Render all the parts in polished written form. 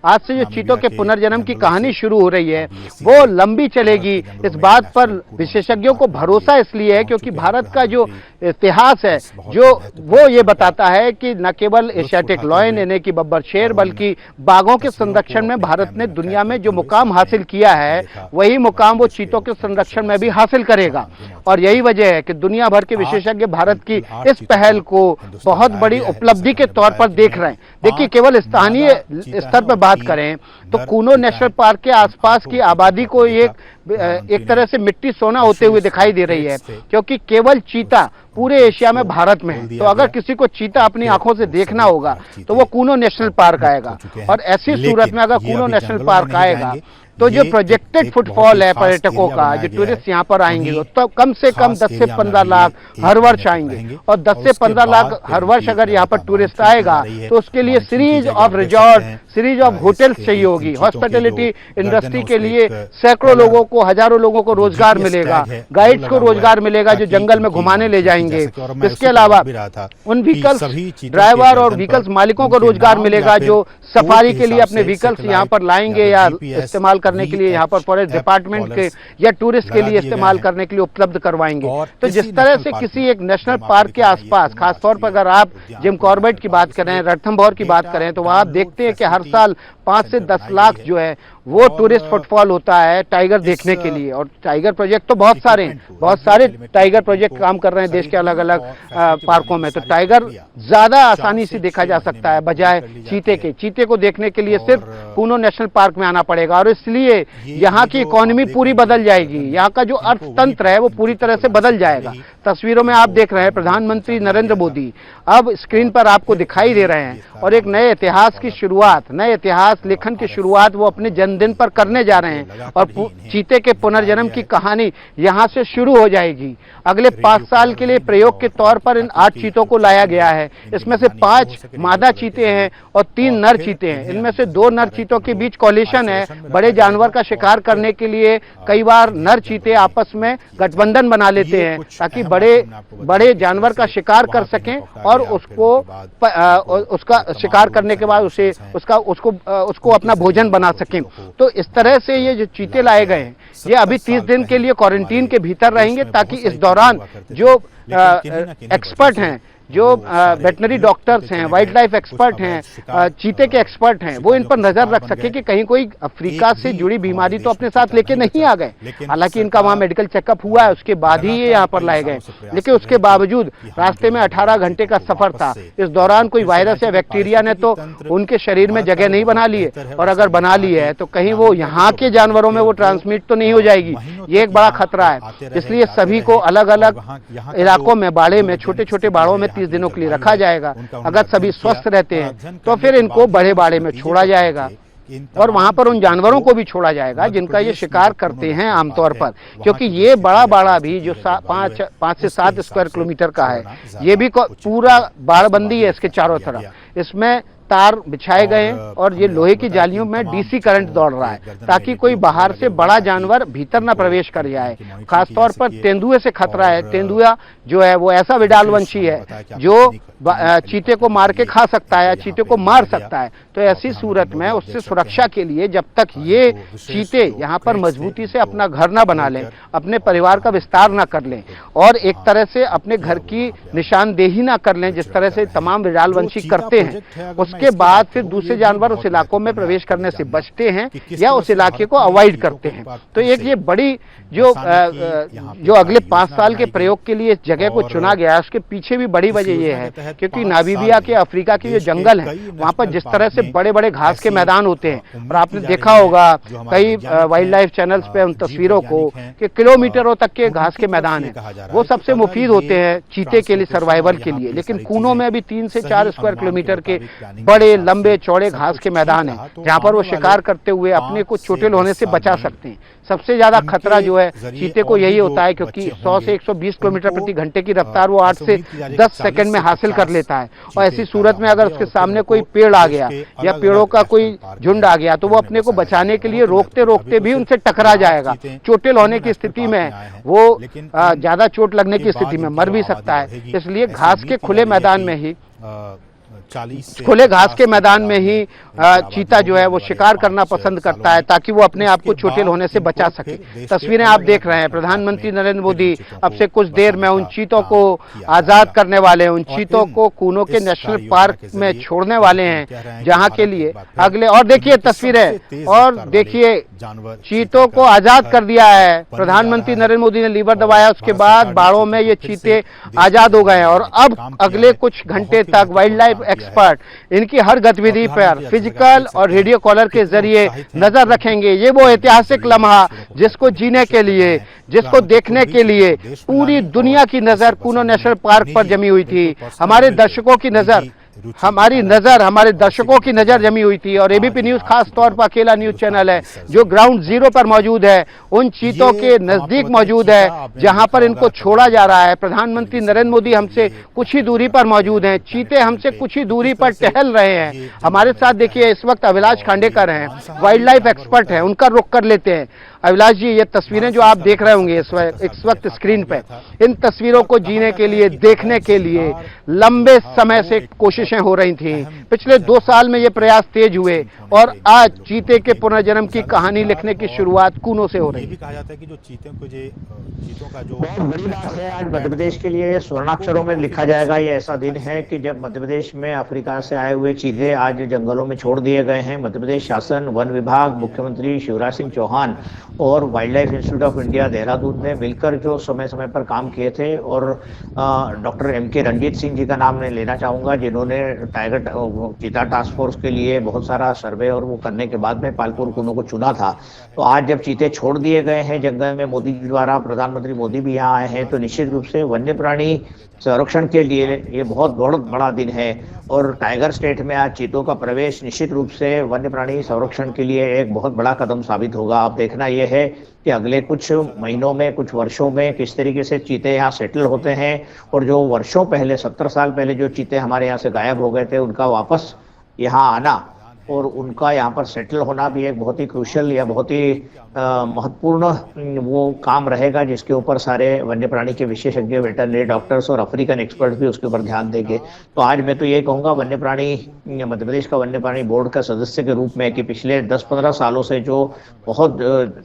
आज से जो चीतों के पुनर्जन्म की कहानी शुरू हो रही है वो लंबी चलेगी। इस बात पर विशेषज्ञों को भरोसा इसलिए है क्योंकि भारत का जो इतिहास है जो वो ये बताता है कि न केवल एशियाटिक लॉयन यानी कि बब्बर शेर बल्कि बाघों के संरक्षण में भारत ने दुनिया में जो मुकाम हासिल किया है वही मुकाम वो चीतों के संरक्षण में भी हासिल करेगा। और यही वजह है कि दुनिया भर के विशेषज्ञ भारत की इस पहल को बहुत बड़ी उपलब्धि के तौर पर देख रहे हैं। देखिए, केवल स्थानीय स्तर पर बात करें तो कूनो नेशनल पार्क के आसपास की आबादी को एक तरह से मिट्टी सोना होते हुए दिखाई दे रही है क्योंकि केवल चीता पूरे एशिया में भारत में है। तो अगर किसी को चीता अपनी आंखों से देखना होगा तो वो कूनो नेशनल पार्क आएगा। और ऐसी सूरत में अगर कूनो नेशनल पार्क आएगा तो जो प्रोजेक्टेड फुटफॉल है पर्यटकों का, जो टूरिस्ट यहाँ पर आएंगे तो कम से कम 10 से 15 लाख हर वर्ष आएंगे। और 10 से 15 लाख हर वर्ष अगर यहाँ पर टूरिस्ट आएगा तो उसके लिए series of resort, series of hotels चाहिए होगी। हॉस्पिटैलिटी इंडस्ट्री के लिए सैकड़ों लोगों को, हजारों लोगों को रोजगार मिलेगा, गाइड्स को रोजगार मिलेगा जो जंगल में घुमाने ले जाएंगे। इसके अलावा उन व्हीकल्स ड्राइवर और व्हीकल्स मालिकों को रोजगार मिलेगा जो सफारी के लिए अपने व्हीकल्स यहाँ पर लाएंगे या इस्तेमाल करने के लिए यहाँ पर फॉरेस्ट डिपार्टमेंट के या टूरिस्ट के लिए इस्तेमाल करने के लिए उपलब्ध करवाएंगे। तो जिस तरह से किसी एक नेशनल पार्क के आसपास, खासतौर पर अगर आप जिम कॉर्बेट की बात करें, रणथंभौर की बात करें, तो वहां आप देखते हैं कि हर साल 5 से 10 लाख जो है वो टूरिस्ट फुटफॉल होता है टाइगर देखने के लिए। और टाइगर प्रोजेक्ट तो बहुत सारे हैं, बहुत सारे टाइगर प्रोजेक्ट काम कर रहे हैं देश के अलग अलग पार्कों में। तो टाइगर ज्यादा आसानी से देखा जा सकता है बजाय चीते के। चीते को देखने के लिए सिर्फ कूनो नेशनल पार्क में आना पड़ेगा और इसलिए यहाँ की इकोनॉमी पूरी बदल जाएगी, यहाँ का जो अर्थतंत्र है वो पूरी तरह से बदल जाएगा। तस्वीरों में आप देख रहे हैं प्रधानमंत्री नरेंद्र मोदी अब स्क्रीन पर आपको दिखाई दे रहे हैं और एक नए इतिहास की शुरुआत, नए इतिहास लेखन की शुरुआत वो अपने जन्मदिन पर करने जा रहे हैं। और चीते के पुनर्जन्म की कहानी यहाँ से शुरू हो जाएगी। अगले 5 साल के लिए प्रयोग के तौर पर इन 8 चीतों को लाया गया है। इसमें से 5 मादा चीते हैं और 3 नर चीते हैं। इनमें से 2 नर चीतों के बीच कॉलिशन है। बड़े जानवर का शिकार करने के लिए कई बार नर चीते आपस में गठबंधन बना लेते हैं ताकि बड़े जानवर का शिकार कर सकें और उसका शिकार करने के बाद उसको अपना भोजन बना सकें। तो इस तरह से ये जो चीते लाए गए हैं ये अभी 30 दिन के लिए क्वारंटीन के भीतर रहेंगे ताकि इस दौरान जो एक्सपर्ट हैं, जो वेटनरी डॉक्टर्स हैं, वाइल्ड लाइफ एक्सपर्ट हैं, चीते के एक्सपर्ट हैं, वो इन पर नजर रख सके कि कहीं कोई अफ्रीका से जुड़ी बीमारी तो अपने साथ लेके नहीं आ गए। हालांकि इनका वहां मेडिकल चेकअप हुआ है, उसके बाद ही ये यहाँ पर लाए गए, लेकिन उसके बावजूद रास्ते में 18 घंटे का सफर था। इस दौरान कोई वायरस या बैक्टीरिया ने तो उनके शरीर में जगह नहीं बना ली है, और अगर बना ली है तो कहीं वो यहाँ के जानवरों में वो ट्रांसमिट तो नहीं हो जाएगी। ये एक बड़ा खतरा है। इसलिए सभी को अलग अलग इलाकों में, बाड़े में, छोटे छोटे बाड़ों में 30 दिनों के लिए रखा जाएगा। अगर सभी स्वस्थ रहते हैं तो फिर इनको बड़े बाड़े में छोड़ा जाएगा और वहां पर उन जानवरों को भी छोड़ा जाएगा जिनका ये शिकार करते हैं आमतौर पर, क्योंकि ये बड़ा बाड़ा भी जो 5 से 7 स्क्वायर किलोमीटर का है, ये भी पूरा बाड़बंदी है इसके चारों तरफ। इसमें तार बिछाए गए हैं और ये लोहे की जालियों में डीसी करंट दौड़ रहा है ताकि कोई बाहर से बड़ा जानवर भीतर न प्रवेश कर जाए। खासतौर पर तेंदुए से खतरा है। तेंदुआ जो है वो ऐसा विडालवंशी है जो चीते को मार के खा सकता है या चीते को मार सकता है। तो ऐसी सूरत में उससे सुरक्षा के लिए जब तक ये चीते यहाँ पर मजबूती से अपना घर न बना लें, अपने परिवार का विस्तार न कर लें और एक तरह से अपने घर की निशानदेही न कर लें जिस तरह से तमाम विडालवंशी करते हैं, उसके बाद फिर दूसरे जानवर उस इलाकों में प्रवेश करने से बचते हैं या उस इलाके को अवॉइड करते हैं। तो एक ये बड़ी जो अगले 5 साल के प्रयोग के लिए इस जगह को चुना गया है, उसके पीछे भी बड़ी वजह यह है क्योंकि नामीबिया के अफ्रीका के जो जंगल है वहां पर जिस तरह से बड़े बड़े घास के मैदान होते हैं, और आपने देखा होगा कई वाइल्ड लाइफ चैनल्स पे उन तस्वीरों को कि किलोमीटरों तक के घास के मैदान है, वो सबसे मुफीद होते हैं चीते के लिए, सर्वाइवल के लिए। लेकिन कूनो में भी 3 से 4 स्क्वायर किलोमीटर के बड़े लंबे चौड़े घास के मैदान है जहां पर वो शिकार करते हुए अपने को चोटिल होने से बचा सकते हैं। सबसे ज्यादा खतरा जो है चीते को यही होता है क्योंकि 100 से 120 किलोमीटर प्रति घंटे की रफ्तार वो 8 से 10 सेकंड में हासिल कर लेता है। और ऐसी सूरत में अगर उसके सामने कोई पेड़ आ गया या पेड़ों का कोई झुंड आ गया तो वो अपने को बचाने के लिए रोकते रोकते भी उनसे टकरा जाएगा। चोटिल होने की स्थिति में वो ज्यादा चोट लगने की स्थिति में मर भी सकता है। इसलिए घास के खुले मैदान में ही खुले घास के मैदान में ही चीता जो है वो शिकार करना पसंद करता है ताकि वो अपने आप को चोटिल होने से बचा सके। तस्वीरें आप देख रहे हैं, प्रधानमंत्री नरेंद्र मोदी अब से कुछ देर में उन चीतों को आजाद करने वाले हैं, उन चीतों को कूनो के नेशनल पार्क में छोड़ने वाले हैं, जहां के लिए अगले, और देखिए तस्वीरें, और देखिए चीतों को आजाद कर दिया है। प्रधानमंत्री नरेंद्र मोदी ने लीवर दबाया, उसके बाद बाड़ों में ये चीते आजाद हो गए हैं और अब अगले कुछ घंटे तक वाइल्ड लाइफ एक्सपर्ट इनकी हर गतिविधि पर फिजिकल और रेडियो कॉलर के जरिए नजर रखेंगे। ये वो ऐतिहासिक लम्हा जिसको जीने के लिए, जिसको देखने के लिए पूरी दुनिया की नजर कूनो नेशनल पार्क पर जमी हुई थी। हमारे दर्शकों की नजर, हमारे दर्शकों की नजर जमी हुई थी और एबीपी न्यूज खास तौर पर अकेला न्यूज चैनल है जो ग्राउंड जीरो पर मौजूद है, उन चीतों के नजदीक मौजूद है जहां पर इनको छोड़ा जा रहा है। प्रधानमंत्री नरेंद्र मोदी हमसे कुछ ही दूरी पर मौजूद हैं, चीते हमसे कुछ ही दूरी पर टहल रहे हैं। हमारे साथ देखिए इस वक्त अभिलाष खांडेकर हैं, वाइल्ड लाइफ एक्सपर्ट हैं, उनका रुख कर लेते हैं। अभिलाष जी, ये तस्वीरें जो आप देख रहे होंगे इस वक्त स्क्रीन पे, इन तस्वीरों को जीने के लिए, देखने के लिए लंबे समय से कोशिशें हो रही थी। पिछले 2 साल में ये प्रयास तेज हुए और आज चीते के पुनर्जन्म की कहानी लिखने की शुरुआत कूनो से हो रही है। कहा जाता है कि जो चीतों का जो बहुत बड़ी बात है, आज मध्य प्रदेश के लिए स्वर्णाक्षरों में लिखा जाएगा। ये ऐसा दिन है कि जब मध्य प्रदेश में अफ्रीका से आए हुए चीते आज जंगलों में छोड़ दिए गए हैं। मध्य प्रदेश शासन, वन विभाग, मुख्यमंत्री शिवराज सिंह चौहान और wild life institute of India Dehradun ने मिलकर जो समय समय पर काम किए थे, और डॉक्टर MK रंजीत सिंह जी का नाम मैं लेना चाहूंगा, जिन्होंने टाइगर चीता टास्क फोर्स के लिए बहुत सारा सर्वे और वो करने के बाद में पालपुर कूनो को चुना था। तो आज जब चीते छोड़ दिए गए हैं जंगल में मोदी जी द्वारा, प्रधानमंत्री मोदी भी यहाँ आए हैं, तो निश्चित रूप से वन्य प्राणी संरक्षण के लिए ये बहुत बड़ा दिन है। और टाइगर स्टेट में आज चीतों का प्रवेश निश्चित रूप से वन्य प्राणी संरक्षण के लिए एक बहुत बड़ा कदम साबित होगा। अब देखना यह है कि अगले कुछ महीनों में, कुछ वर्षों में किस तरीके से चीते यहाँ सेटल होते हैं, और जो वर्षों पहले, 70 साल पहले जो चीते हमारे यहाँ से गायब हो गए थे, उनका वापस यहाँ आना और उनका यहाँ पर सेटल होना भी एक बहुत ही क्रूशियल या बहुत ही महत्वपूर्ण वो काम रहेगा, जिसके ऊपर सारे वन्य प्राणी के विशेषज्ञ, वेटरनरी डॉक्टर्स और अफ्रीकन एक्सपर्ट भी उसके ऊपर ध्यान देंगे। तो आज मैं तो ये कहूँगा, वन्य प्राणी, मध्य प्रदेश का वन्य प्राणी बोर्ड का सदस्य के रूप में, कि पिछले 10-15 सालों से जो बहुत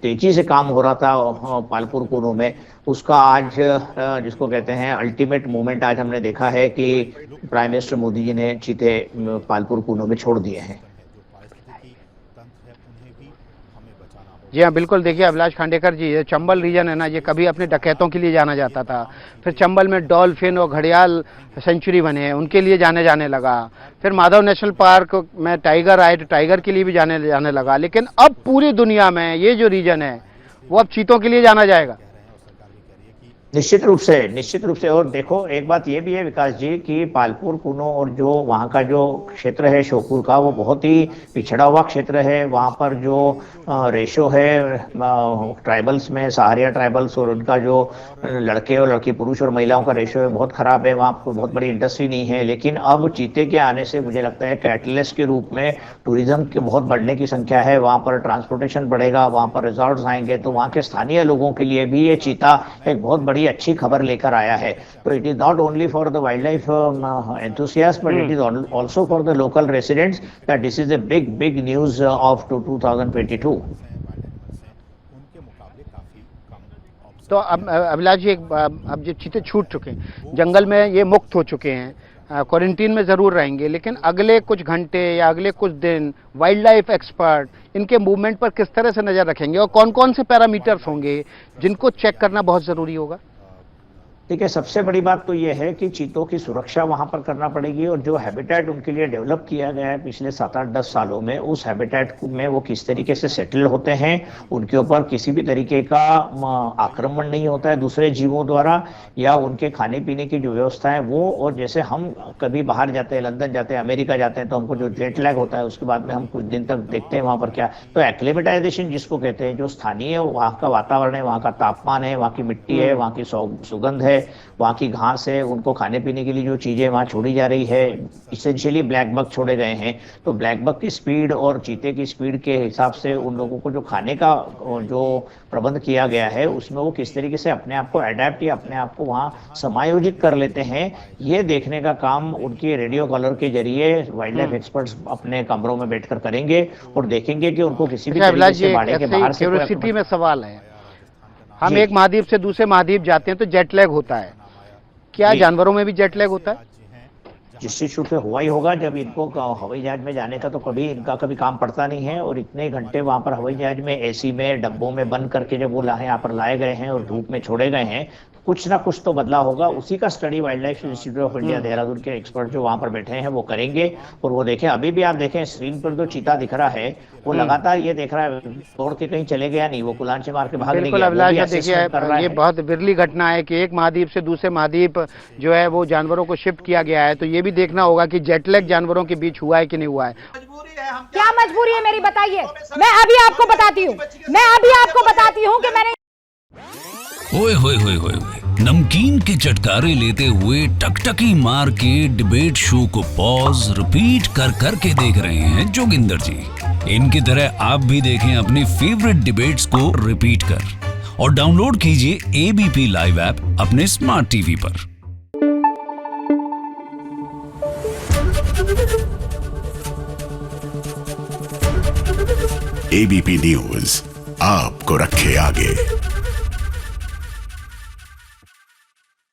तेजी से काम हो रहा था पालपुर कूनो में, उसका आज जिसको कहते हैं अल्टीमेट मोमेंट आज हमने देखा है कि प्राइम मिनिस्टर मोदी जी ने चीते पालपुर कूनो में छोड़ दिए हैं। जी हाँ, बिल्कुल। देखिए अभिलाष खांडेकर जी, ये चंबल रीजन है ना, ये कभी अपने डकैतों के लिए जाना जाता था, फिर चंबल में डॉल्फिन और घड़ियाल सेंचुरी बने हैं, उनके लिए जाने लगा, फिर माधव नेशनल पार्क में टाइगर आए तो टाइगर के लिए भी जाने लगा, लेकिन अब पूरी दुनिया में ये जो रीजन है वो अब चीतों के लिए जाना जाएगा। निश्चित रूप से। और देखो, एक बात ये भी है विकास जी कि पालपुर कूनो और जो वहाँ का जो क्षेत्र है श्योपुर का, वो बहुत ही पिछड़ा हुआ क्षेत्र है। वहाँ पर जो रेशो है ट्राइबल्स में, सहारिया ट्राइबल्स और उनका जो लड़के और लड़की, पुरुष और महिलाओं का रेशो है बहुत खराब है। वहाँ पर बहुत बड़ी इंडस्ट्री नहीं है, लेकिन अब चीते के आने से मुझे लगता है कैटलिस्ट के रूप में टूरिज्म के बहुत बढ़ने की संख्या है। वहाँ पर ट्रांसपोर्टेशन बढ़ेगा, वहाँ पर रिजॉर्ट्स आएंगे, तो वहाँ के स्थानीय लोगों के लिए भी ये चीता एक बहुत बड़ी अच्छी खबर लेकर आया है। तो it is not only for the wild life enthusiast, but it is also for the local residents that this is a big news of 2022। तो अब अभिलाष जी, अब जब चीते छूट चुके हैं जंगल में, ये मुक्त हो चुके हैं, क्वारंटीन में जरूर रहेंगे, लेकिन अगले कुछ घंटे या अगले कुछ दिन वाइल्ड लाइफ एक्सपर्ट इनके मूवमेंट पर किस तरह से नजर रखेंगे और कौन कौन से पैरामीटर्स होंगे जिनको चेक करना बहुत जरूरी होगा? ठीक है, सबसे बड़ी बात तो ये है कि चीतों की सुरक्षा वहां पर करना पड़ेगी, और जो हैबिटेट उनके लिए डेवलप किया गया है पिछले 7-8-10 सालों में, उस हैबिटेट में वो किस तरीके से सेटल होते हैं, उनके ऊपर किसी भी तरीके का आक्रमण नहीं होता है दूसरे जीवों द्वारा, या उनके खाने पीने की जो व्यवस्था है वो, और जैसे हम कभी बाहर जाते हैं, लंदन जाते हैं, अमेरिका जाते हैं, तो हमको जो जेट लैग होता है उसके बाद में हम कुछ दिन तक देखते हैं वहां पर क्या, तो एक्लेमेटाइजेशन जिसको कहते हैं, जो स्थानीय वहाँ का वातावरण है, वहाँ का तापमान है, वहाँ की मिट्टी है, वहाँ की सुगंध है, है, वहाँ की घास है, उनको खाने पीने के लिए जो चीज़ें वहाँ छोड़ी जा रही है, इसेंशियली ब्लैक बक छोड़े गए हैं। तो ब्लैक बक की स्पीड और चीते की स्पीड के हिसाब से उन लोगों को जो खाने का जो प्रबंध किया गया है उसमें वो किस तरीके से अपने आप को अडेप्ट या अपने आप को वहाँ समायोजित कर लेते हैं, ये देखने का काम उनकी रेडियो कॉलर के जरिए वाइल्ड लाइफ एक्सपर्ट्स अपने कमरों में बैठकर करेंगे और देखेंगे कि उनको किसी भी तरीके अभिलाष जी, से बाड़े के बाहर से कोई क्यूरियोसिटी में सवाल है, हम जी। एक महाद्वीप से दूसरे महाद्वीप जाते हैं तो जेट लैग होता है, क्या जी। जानवरों में भी जेट लैग होता है? निश्चित रूप से हुआ ही होगा। जब इनको हवाई जहाज में जाने का तो कभी इनका कभी काम पड़ता नहीं है और इतने घंटे वहां पर हवाई जहाज में एसी में डब्बों में बंद करके जब वो यहाँ पर लाए गए हैं और धूप में छोड़े गए हैं, कुछ ना कुछ तो बदला होगा। उसी का study wild life institute of India Dehradun के एक्सपर्ट जो वहां पर बैठे हैं वो करेंगे और वो देखें। अभी भी आप देखें स्क्रीन पर जो चीता दिख रहा है वो लगातार ये देख रहा है तोड़ के कहीं चले गया नहीं, वो कुलांचे मार के भाग नहीं बिल्कुल गया। वो अभिलाष, भी देखिए assessment कर रहा ये है। बहुत विरली घटना है कि एक महाद्वीप से दूसरे महाद्वीप जो है वो जानवरों को शिफ्ट किया गया है, तो ये भी देखना होगा कि जेट लैग जानवरों के बीच हुआ है कि नहीं हुआ है। क्या मजबूरी है मेरी बताइए, मैं अभी आपको बताती हूँ, कि मैंने ओए होए होए होए होए, नमकीन के चटकारे लेते हुए टकटकी मार के डिबेट शो को पॉज रिपीट कर कर के देख रहे हैं जोगिंदर जी। इनकी तरह आप भी देखें अपनी फेवरेट डिबेट्स को रिपीट कर और डाउनलोड कीजिए एबीपी लाइव ऐप अपने स्मार्ट टीवी पर। एबीपी न्यूज आपको रखे आगे।